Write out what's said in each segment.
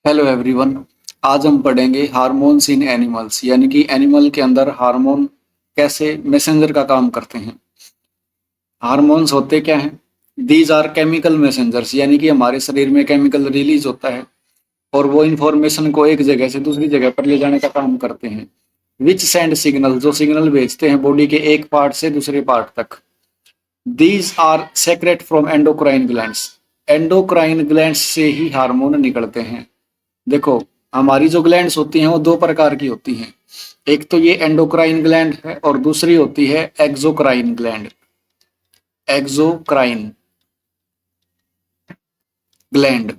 Hello everyone. आज हम पढ़ेंगे हार्मोन्स इन एनिमल्स, यानी कि एनिमल के अंदर हार्मोन कैसे मैसेंजर का काम करते हैं। हार्मोन्स होते क्या हैं? दीज आर केमिकल मैसेंजर्स, यानी कि हमारे शरीर में केमिकल रिलीज होता है और वो इंफॉर्मेशन को एक जगह से दूसरी जगह पर ले जाने का काम करते हैं। विच सेंड सिग्नल, जो सिग्नल भेजते हैं बॉडी के एक पार्ट से दूसरे पार्ट तक। These are secrete from endocrine glands. Endocrine glands से ही हार्मोन निकलते हैं। देखो, हमारी जो ग्लैंड्स होती हैं वो दो प्रकार की होती हैं। एक तो ये एंडोक्राइन ग्लैंड है और दूसरी होती है exocrine gland. Exocrine gland.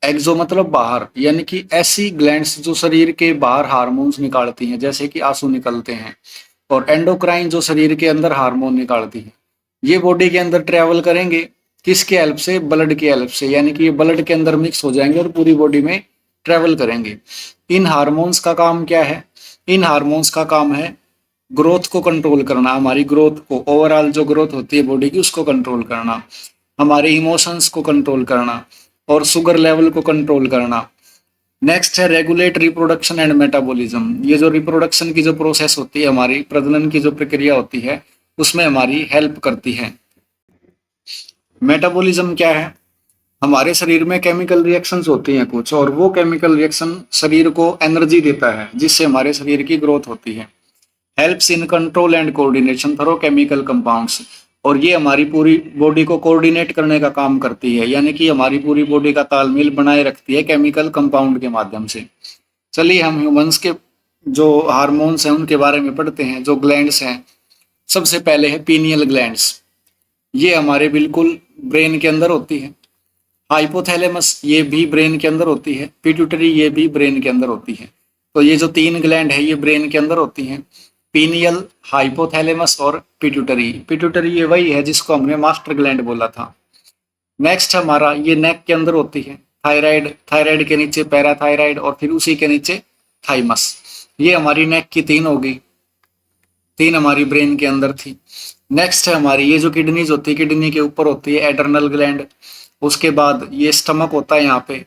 Exo मतलब बाहर, यानी कि ऐसी ग्लैंड्स जो शरीर के बाहर हार्मोन्स निकालती हैं, जैसे कि आंसू निकलते हैं। और एंडोक्राइन जो शरीर के अंदर हार्मोन निकालती है। ये बॉडी के अंदर ट्रेवल करेंगे किसके हेल्प से? ब्लड के हेल्प से, यानी कि ये ब्लड के अंदर मिक्स हो जाएंगे और पूरी बॉडी में ट्रेवल करेंगे। इन हार्मोन्स का काम क्या है? इन हार्मोन्स का काम है ग्रोथ को कंट्रोल करना, हमारी ग्रोथ को, ओवरऑल जो ग्रोथ होती है बॉडी की उसको कंट्रोल करना, हमारे इमोशंस को कंट्रोल करना और शुगर लेवल को कंट्रोल करना। नेक्स्ट है रेगुलेट रिप्रोडक्शन एंड मेटाबॉलिज्म। ये जो रिप्रोडक्शन की जो प्रोसेस होती है, हमारी प्रजनन की जो प्रक्रिया होती है, उसमें हमारी हेल्प करती है। मेटाबॉलिज्म क्या है? हमारे शरीर में केमिकल रिएक्शंस होती हैं कुछ, और वो केमिकल रिएक्शन शरीर को एनर्जी देता है जिससे हमारे शरीर की ग्रोथ होती है। Helps in control and coordination through chemical compounds. और ये हमारी पूरी बॉडी को कोऑर्डिनेट करने का काम करती है, यानी कि हमारी पूरी बॉडी का तालमेल बनाए रखती है केमिकल कंपाउंड के माध्यम से। चलिए हम ह्यूमंस के जो हार्मोन्स हैं उनके बारे में पढ़ते हैं, जो ग्लैंड्स हैं। सबसे पहले है पीनियल ग्लैंड्स। ये हमारे बिल्कुल ब्रेन के अंदर होती है। हाइपोथैलेमस ये भी ब्रेन के अंदर होती है। पिट्यूटरी ये भी ब्रेन के अंदर होती है। तो ये जो तीन ग्लैंड है ये ब्रेन के अंदर होती हैं। पीनियल, हाइपोथैलेमस और पिट्यूटरी। पिट्यूटरी ये वही है जिसको हमने मास्टर ग्लैंड बोला था। नेक्स्ट हमारा ये नेक के अंदर होती है। थायराइड, थायराइड के नीचे पैराथायराइड और फिर उसी के नीचे थाइमस। ये हमारी नेक की तीन होगी, तीन हमारी ब्रेन के अंदर थी। नेक्स्ट है हमारी ये जो किडनीज होती है, किडनी के ऊपर होती है एडर्नल ग्लैंड। उसके बाद ये स्टमक होता है यहाँ पे,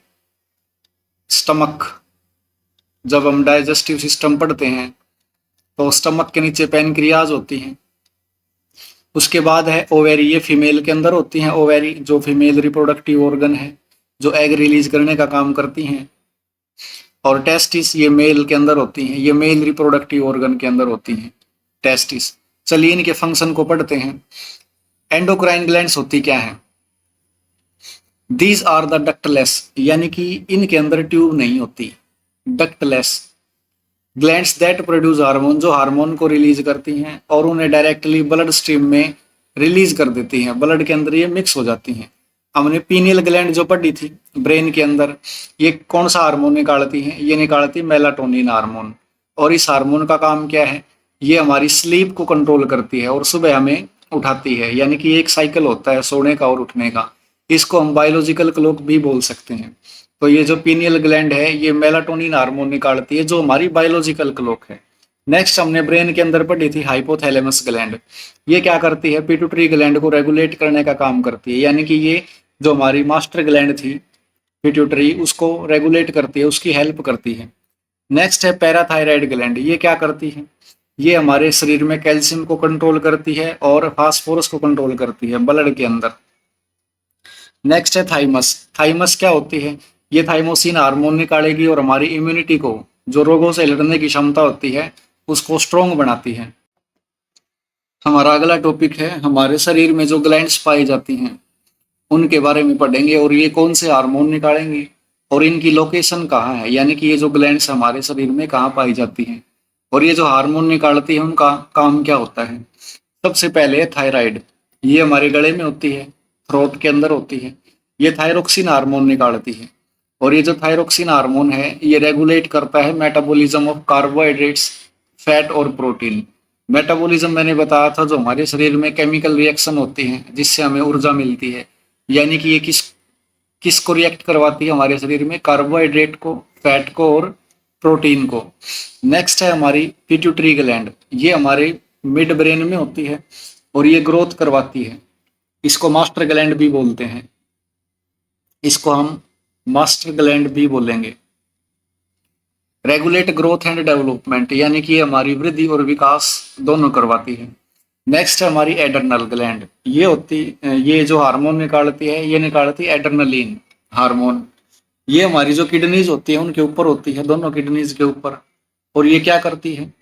स्टमक। जब हम डाइजेस्टिव सिस्टम पढ़ते हैं तो स्टमक के नीचे पैनक्रियाज होती हैं। उसके बाद है ओवेरी, ये फीमेल के अंदर होती हैं। ओवेरी जो फीमेल रिप्रोडक्टिव ऑर्गन है, जो एग रिलीज करने का काम करती हैं। और टेस्टिस ये मेल के अंदर होती हैं, ये मेल रिप्रोडक्टिव ऑर्गन के अंदर होती हैं टेस्टिस। चलिए इनके फंक्शन को पढ़ते हैं। एंडोक्राइन ग्लैंड्स होती क्या है? दीज आर द डक्टलेस, यानी कि इनके अंदर ट्यूब नहीं होती। Ductless glands that produce hormone, जो हार्मोन को रिलीज करती हैं और उन्हें डायरेक्टली ब्लड स्ट्रीम में रिलीज कर देती हैं, ब्लड के अंदर ये मिक्स हो जाती हैं। हमने पीनियल ग्लैंड जो पढ़ी थी ब्रेन के अंदर, ये कौन सा हार्मोन निकालती है? ये निकालती मेलाटोनिन हार्मोन। और इस हार्मोन का काम क्या है? ये हमारी स्लीप को कंट्रोल करती है और सुबह हमें उठाती है, यानी कि एक साइकिल होता है सोने का और उठने का। इसको हम बायोलॉजिकल क्लॉक भी बोल सकते हैं। तो ये जो पीनियल ग्लैंड है ये मेलाटोनिन हार्मोन निकालती है, जो हमारी बायोलॉजिकल क्लॉक है। नेक्स्ट हमने ब्रेन के अंदर पढ़ी थी हाइपोथैलेमस ग्लैंड। ये क्या करती है? पिट्यूटरी ग्लैंड को रेगुलेट करने का काम करती है, यानी कि ये जो हमारी मास्टर ग्लैंड थी पिट्यूटरी, उसको रेगुलेट करती है, उसकी हेल्प करती है। नेक्स्ट है पैराथायराइड ग्लैंड। ये क्या करती है? ये हमारे शरीर में कैल्शियम को कंट्रोल करती है और फास्फोरस को कंट्रोल करती है ब्लड के अंदर। नेक्स्ट है थाइमस। थाइमस क्या होती है? ये थाइमोसिन हार्मोन निकालेगी और हमारी इम्यूनिटी को, जो रोगों से लड़ने की क्षमता होती है, उसको स्ट्रोंग बनाती है। हमारा अगला टॉपिक है हमारे शरीर में जो ग्लैंड्स पाई जाती हैं उनके बारे में पढ़ेंगे, और ये कौन से हार्मोन निकालेंगे और इनकी लोकेशन कहाँ है, यानी कि ये जो ग्लैंड्स हमारे शरीर में कहाँ पाई जाती हैं और ये जो हार्मोन निकालती है उनका काम क्या होता है। सबसे पहले है थायराइड। ये हमारे गले में होती है, थ्रोट के अंदर होती है। ये थायरोक्सिन हार्मोन निकालती है और ये जो थायरोक्सिन हार्मोन है ये रेगुलेट करता है मेटाबॉलिज्म ऑफ कार्बोहाइड्रेट्स, फैट और प्रोटीन। मेटाबॉलिज्म मैंने बताया था, जो हमारे शरीर में केमिकल रिएक्शन होती हैं जिससे हमें ऊर्जा मिलती है, यानी कि ये किसको रिएक्ट करवाती है हमारे शरीर में? कार्बोहाइड्रेट को, फैट को और प्रोटीन को। नेक्स्ट है हमारी पिट्यूटरी ग्लैंड। ये हमारे मिड ब्रेन में होती है और ये ग्रोथ करवाती है। इसको मास्टर ग्लैंड भी बोलते हैं। इसको हम मास्टर ग्लैंड भी बोलेंगे। रेगुलेट ग्रोथ एंड डेवलपमेंट, यानी कि हमारी वृद्धि और विकास दोनों करवाती है। नेक्स्ट है हमारी एडर्नल ग्लैंड। ये जो हार्मोन निकालती है, ये निकालती है एड्रेनलिन हार्मोन। ये हमारी जो किडनीज होती है उनके ऊपर होती है, दोनों किडनीज के ऊपर। और ये क्या करती है,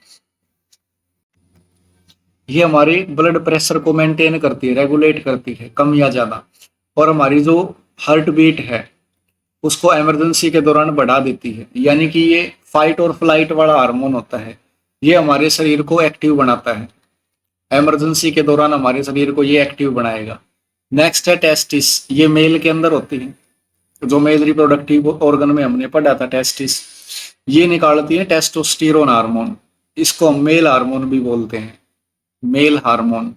ये हमारी ब्लड प्रेशर को मेंटेन करती है, रेगुलेट करती है, कम या ज्यादा। और हमारी जो हार्ट बीट है उसको इमरजेंसी के दौरान बढ़ा देती है, यानी कि ये फाइट और फ्लाइट वाला हार्मोन होता है। ये हमारे शरीर को एक्टिव बनाता है, इमरजेंसी के दौरान हमारे शरीर को ये एक्टिव बनाएगा। नेक्स्ट है टेस्टिस। ये मेल के अंदर होती है, जो मेल रिप्रोडक्टिव ऑर्गन में हमने पढ़ा था टेस्टिस। ये निकालती है टेस्टोस्टेरोन हार्मोन, इसको हम मेल हार्मोन भी बोलते हैं, मेल हार्मोन।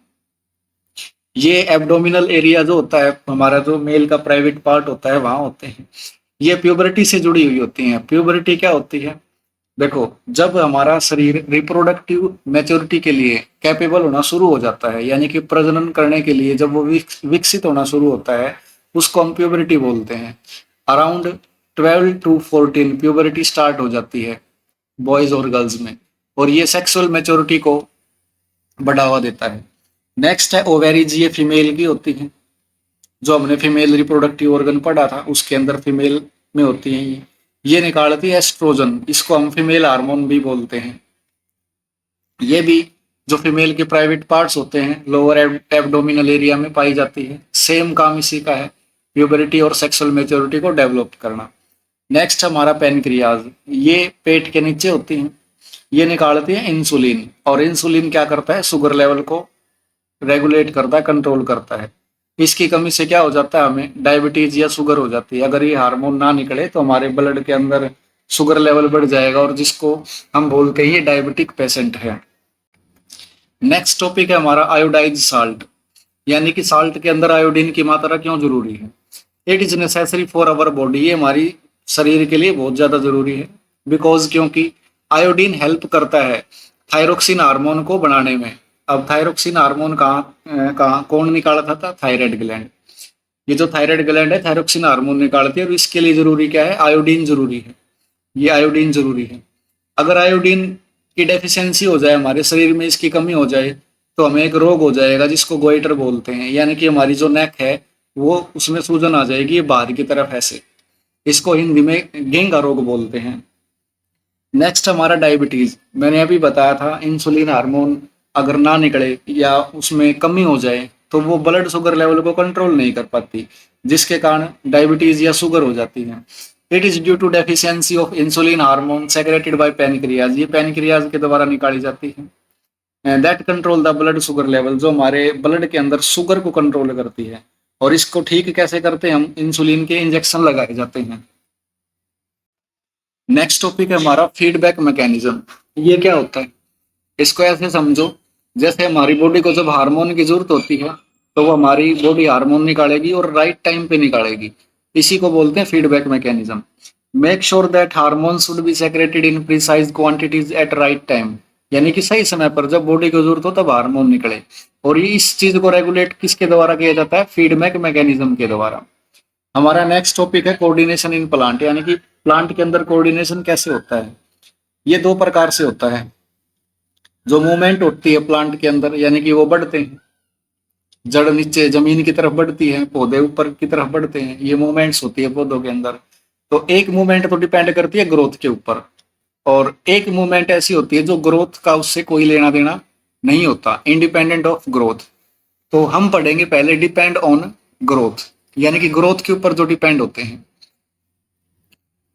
ये एब्डोमिनल एरिया जो होता है हमारा, जो मेल का प्राइवेट पार्ट होता है वहां होते हैं। ये प्यूबरिटी से जुड़ी हुई होती हैं। प्यूबरिटी क्या होती है, देखो जब हमारा शरीर रिप्रोडक्टिव मैच्योरिटी के लिए कैपेबल होना शुरू हो जाता है, यानी कि प्रजनन करने के लिए जब वो विकसित होना शुरू होता है, उसको हम प्यूबरिटी बोलते हैं। अराउंड 12 to 14 प्यूबरिटी स्टार्ट हो जाती है बॉयज और गर्ल्स में, और ये सेक्सुअल मैच्योरिटी को बढ़ावा देता है। नेक्स्ट है ओवेरीज। ये फीमेल की होती है, जो हमने फीमेल रिप्रोडक्टिव ऑर्गन पढ़ा था उसके अंदर फीमेल में होती है ये निकालती है एस्ट्रोजन, इसको हम फीमेल हार्मोन भी बोलते हैं। ये भी जो फीमेल के प्राइवेट पार्ट्स होते हैं लोअर एब्डोमिनल एरिया में पाई जाती है। सेम काम इसी का है, प्यूबरिटी और सेक्सुअल मैच्योरिटी को डेवलप करना। नेक्स्ट हमारा पेनक्रियाज। ये पेट के नीचे होती है, ये निकालती है इंसुलिन। और इंसुलिन क्या करता है, शुगर लेवल को रेगुलेट करता है, कंट्रोल करता है। इसकी कमी से क्या हो जाता है, हमें डायबिटीज या शुगर हो जाती है। अगर ये हार्मोन ना निकले तो हमारे ब्लड के अंदर शुगर लेवल बढ़ जाएगा, और जिसको हम बोलते हैं ये डायबिटिक पेशेंट है। नेक्स्ट टॉपिक है हमारा आयोडाइज साल्ट, यानी कि साल्ट के अंदर आयोडीन की मात्रा क्यों जरूरी है। It is necessary for our body, ये हमारी शरीर के लिए बहुत ज्यादा जरूरी है। बिकॉज क्योंकि आयोडीन हेल्प करता है थायरोक्सिन हार्मोन को बनाने में। अब थायरोक्सिन हार्मोन कहाँ कौन निकाला था थायराइड ग्लैंड। ये जो थायराइड ग्लैंड है थायरोक्सिन हार्मोन निकालती है, और इसके लिए जरूरी क्या है, आयोडीन जरूरी है। ये आयोडीन जरूरी है। अगर आयोडीन की डेफिशिएंसी हो जाए, हमारे शरीर में इसकी कमी हो जाए, तो हमें एक रोग हो जाएगा जिसको गोइटर बोलते हैं, यानी कि हमारी जो नेक है वो उसमें सूजन आ जाएगी, ये बाहर की तरफ ऐसे। इसको हिंदी में गेंगा रोग बोलते हैं। नेक्स्ट हमारा डायबिटीज। मैंने अभी बताया था इंसुलिन हार्मोन अगर ना निकले या उसमें कमी हो जाए तो वो ब्लड शुगर लेवल को कंट्रोल नहीं कर पाती, जिसके कारण डायबिटीज या शुगर हो जाती है। It is due to deficiency of insulin hormone secreted by pancreas. ये पैनक्रियाज के द्वारा निकाली जाती है। That control the blood sugar level, जो हमारे ब्लड के अंदर शुगर को कंट्रोल करती है। और इसको ठीक कैसे करते हैं, हम इंसुलिन के इंजेक्शन लगाए जाते हैं। नेक्स्ट टॉपिक है हमारा फीडबैक मैकेनिज्म। ये क्या होता है, इसको ऐसे समझो जैसे हमारी बॉडी को जब हार्मोन की जरूरत होती है तो वो हमारी बॉडी हार्मोन निकालेगी और राइट टाइम पे निकालेगी। इसी को बोलते हैं feedback mechanism. Make sure that hormone should be secreted in precise quantities at right time, यानी कि सही समय पर जब बॉडी को जरूरत हो तब हार्मोन निकले। और ये इस चीज को रेगुलेट किसके द्वारा किया जाता है, फीडबैक मैकेनिज्म के द्वारा। हमारा नेक्स्ट टॉपिक है कोऑर्डिनेशन इन प्लांट, यानी कि प्लांट के अंदर कोऑर्डिनेशन कैसे होता है। ये दो प्रकार से होता है। जो मूवमेंट होती है प्लांट के अंदर, यानी कि वो बढ़ते हैं, जड़ नीचे जमीन की तरफ बढ़ती है, पौधे ऊपर की तरफ बढ़ते हैं, ये मूवमेंट्स होती है पौधों के अंदर। तो एक मूवमेंट तो डिपेंड करती है ग्रोथ के ऊपर, और एक मूवमेंट ऐसी होती है जो ग्रोथ का उससे कोई लेना देना नहीं होता, इंडिपेंडेंट ऑफ ग्रोथ। तो हम पढ़ेंगे पहले डिपेंड ऑन ग्रोथ, यानी कि ग्रोथ के ऊपर जो डिपेंड होते हैं।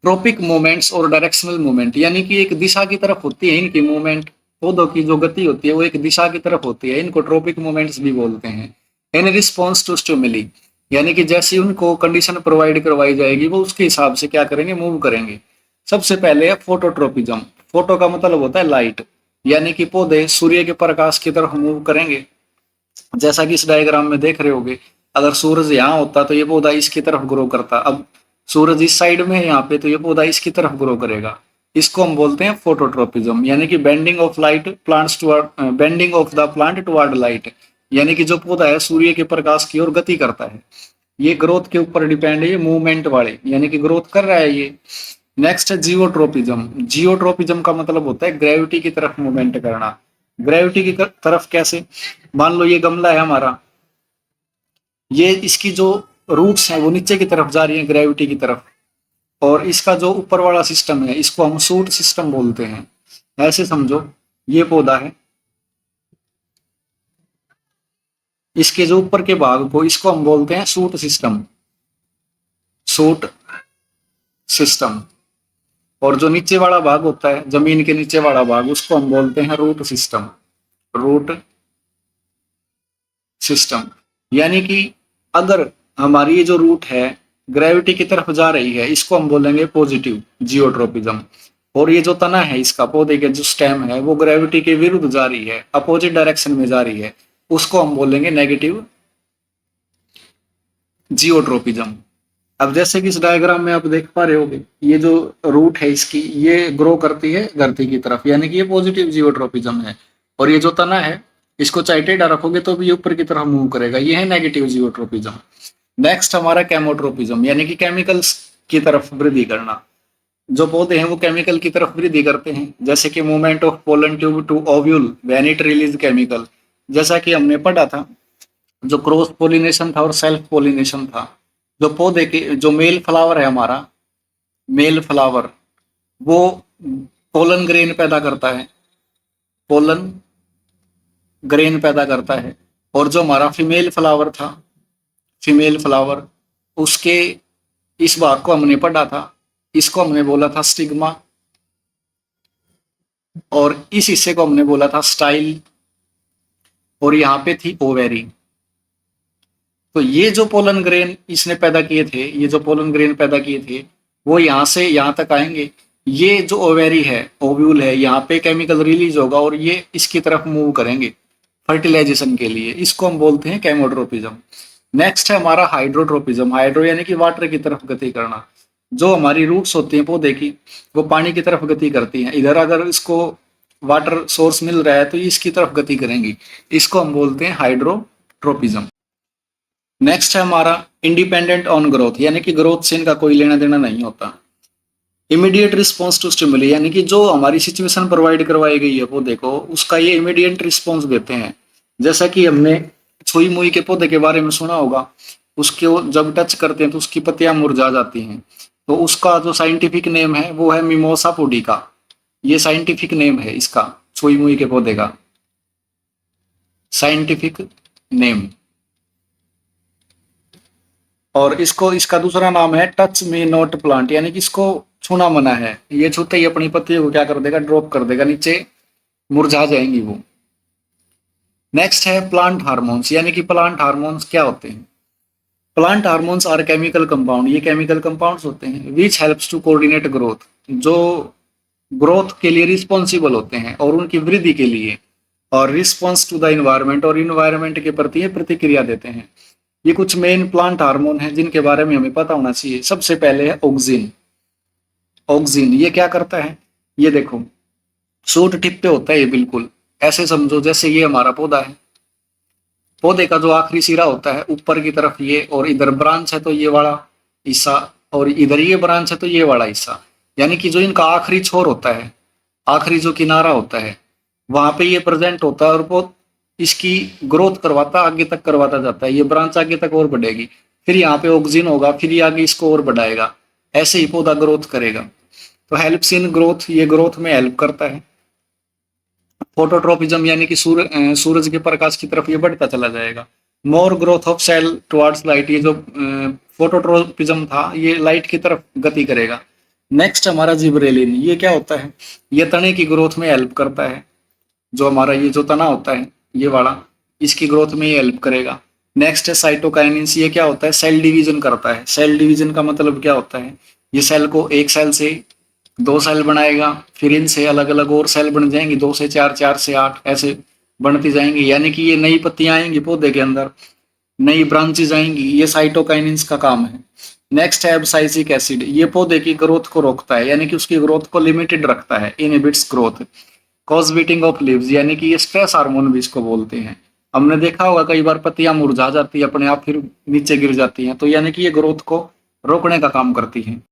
ट्रोपिक मूवमेंट्स और डायरेक्शनल मूवमेंट, यानी कि एक दिशा की तरफ होती है इनकी मूवमेंट। पौधों की जो गति होती है वो एक दिशा की तरफ होती है, इनको ट्रोपिक मूवमेंट्स भी बोलते हैं। इन रिस्पॉन्स टू स्टिमुली, यानी कि जैसी उनको कंडीशन प्रोवाइड करवाई जाएगी वो उसके हिसाब से क्या करेंगे, मूव करेंगे। सबसे पहले है फोटोट्रोपिज्म। फोटो का मतलब होता है लाइट, यानी कि पौधे सूर्य के प्रकाश की तरफ मूव करेंगे। जैसा कि इस डायग्राम में देख रहे होगे, अगर सूरज यहाँ होता तो ये पौधा इसकी तरफ ग्रो करता। अब सूरज इस साइड में है यहाँ पे, तो ये पौधा इसकी तरफ ग्रो करेगा। इसको हम बोलते हैं फोटोट्रोपिज्म, यानी कि bending of light plants toward, bending of the plant toward light, यानी कि जो पौधा है सूर्य के प्रकाश की ओर गति करता है। ये ग्रोथ के ऊपर डिपेंड है, ये मूवमेंट वाले, यानी कि ग्रोथ कर रहा है ये। नेक्स्ट है जियोट्रोपिज्म। जियोट्रोपिज्म का मतलब होता है ग्रेविटी की तरफ मूवमेंट करना। ग्रेविटी की तरफ कैसे? मान लो ये गमला है हमारा, ये इसकी जो रूट्स हैं वो नीचे की तरफ जा रही है ग्रेविटी की तरफ, और इसका जो ऊपर वाला सिस्टम है इसको हम सूट सिस्टम बोलते हैं। ऐसे समझो, ये पौधा है, इसके जो ऊपर के भाग को इसको हम बोलते हैं सूट सिस्टम, सूट सिस्टम। और जो नीचे वाला भाग होता है, जमीन के नीचे वाला भाग, उसको हम बोलते हैं रूट सिस्टम, रूट सिस्टम। यानी कि अगर हमारी ये जो रूट है ग्रेविटी की तरफ जा रही है, इसको हम बोलेंगे पॉजिटिव जियोट्रोपिज्म। और ये जो तना है इसका, पौधे के जो स्टेम है, वो ग्रेविटी के विरुद्ध जा रही है, अपोजिट डायरेक्शन में जा रही है, उसको हम बोलेंगे नेगेटिव जियोट्रोपिज्म। अब जैसे कि इस डायग्राम में आप देख पा रहे होगे, ये जो रूट है इसकी, ये ग्रो करती है धरती की तरफ, यानी कि ये पॉजिटिव जियोट्रोपिज्म है। और ये जो तना है, इसको चाहे टेढ़ा रखोगे तो भी ये ऊपर की तरफ मूव करेगा, ये है नेगेटिव जियोट्रोपिज्म। नेक्स्ट हमारा केमोट्रोपिज्म, यानी कि केमिकल्स की तरफ वृद्धि करना। जो पौधे हैं वो केमिकल की तरफ वृद्धि करते हैं, जैसे कि movement of pollen tube to ovule when it release chemical. जैसा कि हमने पढ़ा था, जो क्रॉस पोलिनेशन था और सेल्फ पोलिनेशन था। जो पौधे के जो मेल फ्लावर है हमारा, मेल फ्लावर, वो पोलन ग्रेन पैदा करता है, पोलन ग्रेन पैदा करता है। और जो हमारा फीमेल फ्लावर था, फीमेल फ्लावर, उसके इस भाग को हमने पढ़ा था, इसको हमने बोला था स्टिग्मा, और इस हिस्से को हमने बोला था स्टाइल, और यहाँ पे थी ओवेरी। तो ये जो पोलन ग्रेन इसने पैदा किए थे, ये जो पोलन ग्रेन पैदा किए थे, वो यहाँ से यहाँ तक आएंगे। ये जो ओवेरी है, ओव्यूल है, यहाँ पे केमिकल रिलीज होगा और ये इसकी तरफ मूव करेंगे फर्टिलाइजेशन के लिए, इसको हम बोलते हैं केमोट्रोपिज्म। नेक्स्ट है हमारा हाइड्रोट्रोपिज्म। हाइड्रो यानी कि वाटर की तरफ गति करना। जो हमारी रूट्स होती हैं पौधे की, वो पानी की तरफ गति करती हैं। इधर अगर इसको वाटर सोर्स मिल रहा है तो ये इसकी तरफ गति करेंगी, इसको हम बोलते हैं हाइड्रोट्रोपिज्म। नेक्स्ट है हमारा इंडिपेंडेंट ऑन ग्रोथ, यानी कि ग्रोथ से इनका कोई लेना देना नहीं होता। इमीडिएट रिस्पॉन्स टू स्टिमुली, यानी कि जो हमारी सिचुएशन प्रोवाइड करवाई गई है पौधे को, उसका ये इमीडिएट रिस्पॉन्स देते हैं। जैसा कि हमने छुई मुई के पौधे के बारे में सुना होगा, उसके जब टच करते हैं तो उसकी पत्तियां मुरझा जाती हैं। तो उसका जो साइंटिफिक नेम है वो है मिमोसा पुडिका, ये साइंटिफिक नेम है इसका, छुई मुई के पौधे का साइंटिफिक नेम। और इसको, इसका दूसरा नाम है टच मी नॉट प्लांट, यानी कि इसको छूना मना है। ये छूते ही अपनी पत्तियों को क्या कर देगा, ड्रॉप कर देगा नीचे, मुरझा जाएंगी वो। नेक्स्ट है प्लांट हार्मोन्स, यानी कि प्लांट हार्मोन्स क्या होते हैं? Plant hormones are chemical compound, ये केमिकल कंपाउंड्स होते हैं which helps to coordinate growth, जो ग्रोथ के लिए रिस्पॉन्सिबल होते हैं और उनकी वृद्धि के लिए, और रिस्पॉन्स टू द इन्वायरमेंट, और इन्वायरमेंट के प्रति ये प्रतिक्रिया देते हैं। ये कुछ मेन प्लांट हार्मोन हैं जिनके बारे में हमें पता होना चाहिए। सबसे पहले है ऑक्सिन। ऑक्सिन ये क्या करता है? ये देखो, सूट टिप पे होता है ये, बिल्कुल ऐसे समझो जैसे ये हमारा पौधा है। पौधे का जो आखिरी सिरा होता है ऊपर की तरफ ये, और इधर ब्रांच है तो ये वाला हिस्सा, और इधर ये ब्रांच है तो ये वाला हिस्सा, यानी कि जो इनका आखिरी छोर होता है, आखिरी जो किनारा होता है, वहां पे ये प्रेजेंट होता है, और वो इसकी ग्रोथ करवाता, आगे तक करवाता जाता है। ये ब्रांच आगे तक और बढ़ेगी, फिर यहाँ पे ऑक्सिन होगा, फिर ये आगे इसको और बढ़ाएगा, ऐसे ही पौधा ग्रोथ करेगा। तो हेल्प्स इन ग्रोथ, ये ग्रोथ में हेल्प करता है। फोटोट्रोपिज्म, यानी कि सूरज के प्रकाश की तरफ ये बढ़ता चला जाएगा। More growth of cell towards light, ये जो फोटोट्रोपिज्म था ये लाइट की तरफ गति करेगा। नेक्स्ट हमारा जिबरेलिन, ये क्या होता है? ये तने की ग्रोथ में हेल्प करता है। जो हमारा ये जो तना होता है ये वाला, इसकी ग्रोथ में ये हेल्प करेगा। नेक्स्ट है साइटोकाइनिन्स, ये क्या होता है? सेल डिवीजन करता है। सेल डिवीजन का मतलब क्या होता है? ये सेल को एक सेल से 2 सेल बनाएगा, फिर इनसे अलग अलग और सेल बन जाएंगी, 2 से 4, 4 से 8 ऐसे बनती जाएंगी, यानी कि ये नई पत्तियां आएंगी पौधे के अंदर, नई ब्रांचेज आएंगी, ये साइटोकाइनिन्स का काम है। नेक्स्ट है एब्साइसिक एसिड, ये पौधे की ग्रोथ को रोकता है, यानी कि उसकी ग्रोथ को लिमिटेड रखता है, inhibits growth. Cause beating of leaves, यानी कि ये स्ट्रेस हार्मोन भी इसको बोलते हैं। हमने देखा होगा कई बार पत्तियां मुरझा जाती है अपने आप, फिर नीचे गिर जाती हैं, तो यानी कि ये ग्रोथ को रोकने का काम करती हैं।